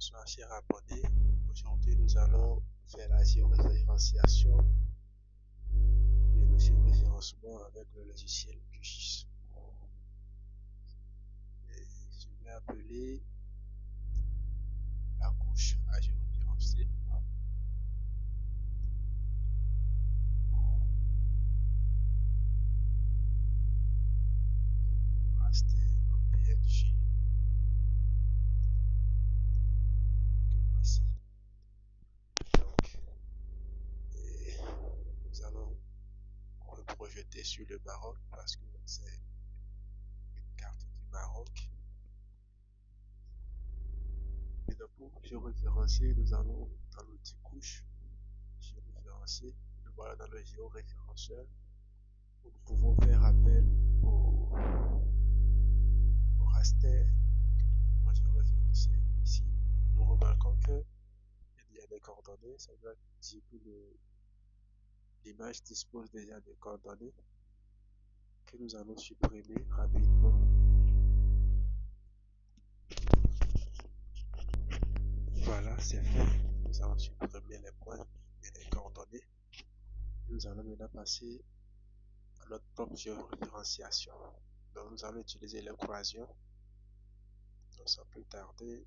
Bonsoir, chers abonnés. Aujourd'hui, nous allons faire la géoréférenciation et le géoréférencement avec le logiciel QGIS. Je vais appeler la couche à géoréférencer. Raster en PNG. Que voici. Donc, nous allons le projeter sur le Maroc parce que c'est une carte du Maroc. Et donc, pour géoréférencier, nous allons dans l'outil couche, géoréférencier. Nous voilà dans le géoréférenceur. Nous pouvons faire appel au raster que nous pouvons géoréférencer. Ici, nous remarquons que il y a des coordonnées. Ça veut dire que l'image dispose déjà des coordonnées que nous allons supprimer rapidement. Voilà, c'est fait. Nous allons supprimer les points et les coordonnées. Nous allons maintenant passer à notre propre géoréférenciation. Donc, nous allons utiliser l'équation. Donc, sans plus tarder,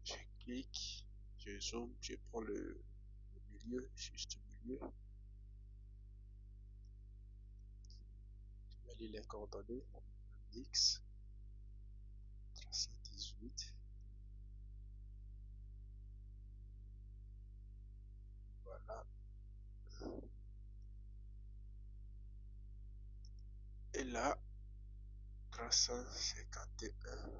je clique, je zoome, je prends le milieu, juste milieu. Je vais lire les coordonnées. X 318. Voilà. Et là, 351.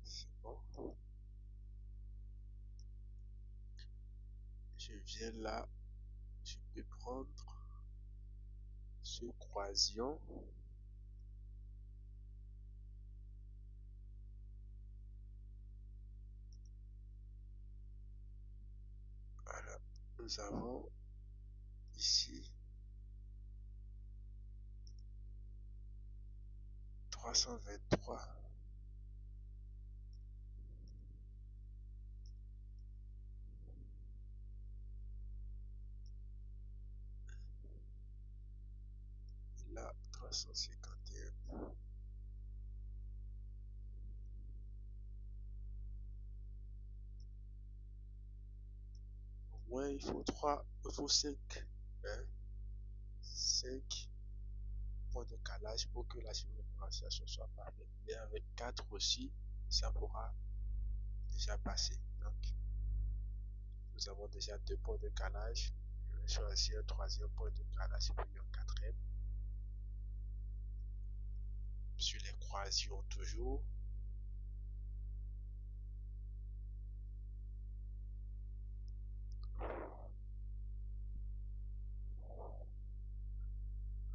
C'est bon. Je viens là. Je peux prendre ce croisillon. Voilà. Nous avons ici 323. Et là, 351. Au moins, il faut 5. Hein, 5 points de calage pour que la géoréférenciation soit parfaite. Mais avec 4 aussi, ça pourra déjà passer. Donc, nous avons déjà 2 points de calage. Je vais choisir un troisième point de calage puis un quatrième. Sur les croisillons toujours.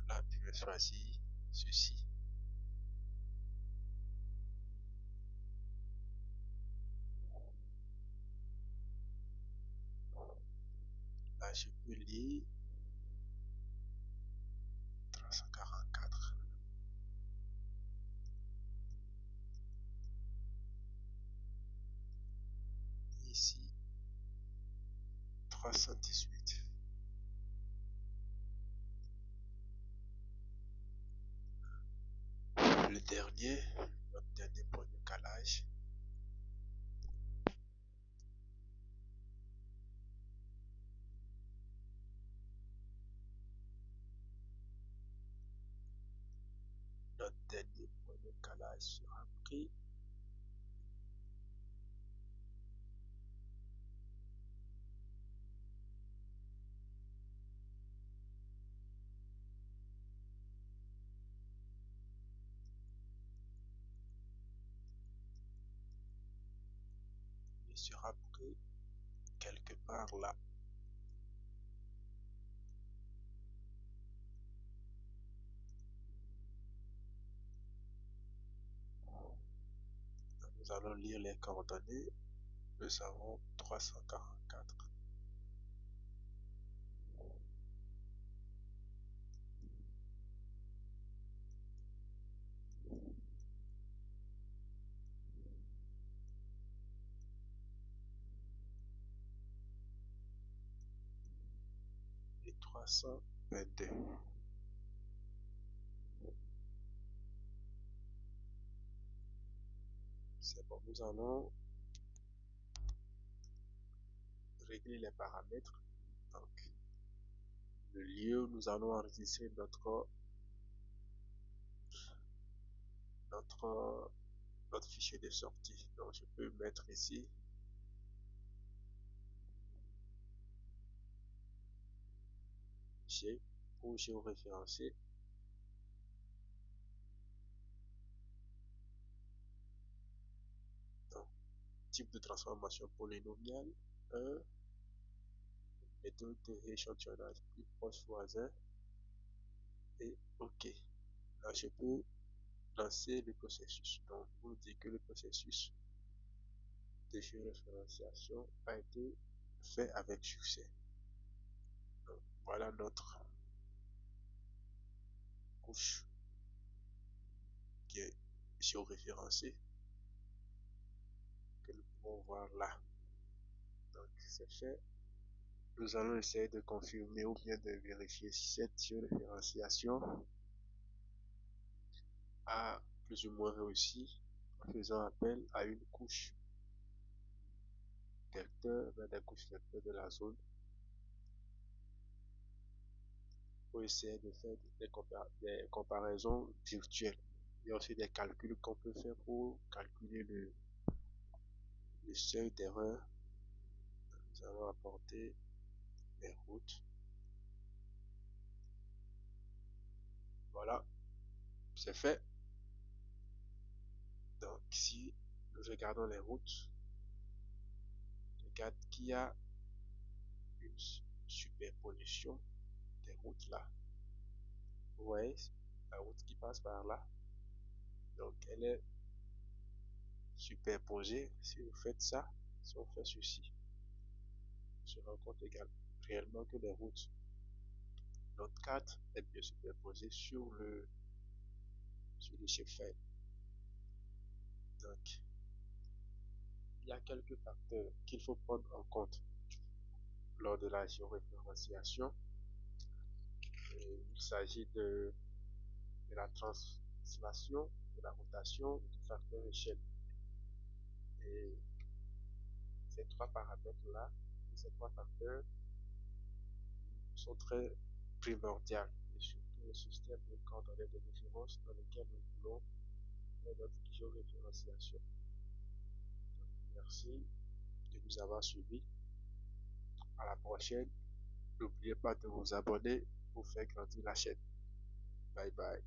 Là, je vais choisir ceci. Là, je peux lire 344. Ici, 318. Le dernier, notre dernier point de calage. Notre dernier point de calage sera pris. Il sera pris quelque part là. Nous allons lire les coordonnées. Nous avons 344. 322. C'est bon, nous allons régler les paramètres. Donc, le lieu où nous allons enregistrer notre, notre fichier de sortie. Donc, je peux mettre ici G pour géoréférencer. Donc, type de transformation polynomiale 1, méthode de rééchantillonnage plus proche voisin et OK. Là, je peux lancer le processus. Donc, vous dites que le processus de géoréférenciation a été fait avec succès. Donc, voilà notre couche qui est géoréférencée que nous pouvons voir là. Donc, c'est fait. Nous allons essayer de confirmer ou bien de vérifier si cette géoréférenciation a plus ou moins réussi en faisant appel à une couche vecteur, des couches vecteurs de la zone pour essayer de faire des comparaisons virtuelles. Il y a aussi des calculs qu'on peut faire pour calculer le seuil d'erreur. Nous allons apporter les routes. Voilà, c'est fait. Donc si nous regardons les routes, regarde qu'il y a une superposition des routes là. Vous voyez la route qui passe par là. Donc elle est superposée. Si vous faites ça, si on fait ceci, on se rend compte réellement que les routes, notre carte est bien superposée sur le chef-fait. Donc il y a quelques facteurs qu'il faut prendre en compte lors de la géoréférenciation. Il s'agit de la translation, de la rotation, du facteur échelle. Et ces trois paramètres-là, ces trois facteurs sont très primordiaux, et surtout le système de coordonnées de référence dans lequel nous voulons faire notre géoréférenciation. Merci de nous avoir suivis. À la prochaine. N'oubliez pas de vous abonner pour faire grandir la chaîne. Bye bye.